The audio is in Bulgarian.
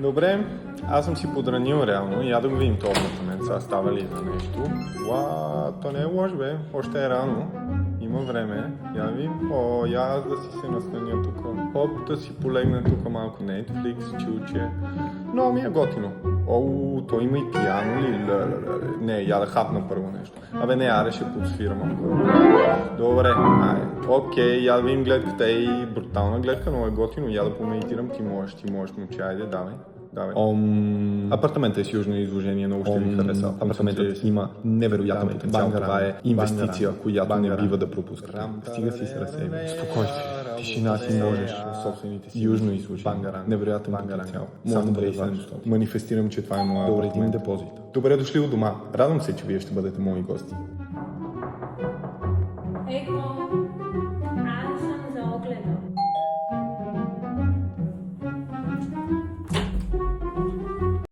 Добре, аз съм си подранил реално. Я да го видим този апартамент. Сега става ли за нещо? То не е лош, бе. Още е рано. Има време. Я да видим. Я да си се настаня тук. Хоп, да си полегна тук малко Netflix, чилче. Много ми е готино. То има и пиано ли? Не, я да хапна първо нещо. Абе не, аре ще подсвирам. Добре, окей, я да видим гледката. Брутална гледка, но е готино. Я да помедитирам, ти можеш, момче, айде, давай. Апартаментът е с южно изложение, много ще ви хареса. Апартаментът има невероятен потенциал. Това е инвестиция, която не бива да пропускате. Стига си се разсейва. Спокойствие, тишина си можеш. Собствените си южно изложение. Невероятен потенциал. Само да манифестирам, че това е моя апартамент. Добре дошли у дома. Радвам се, че вие ще бъдете мои гости.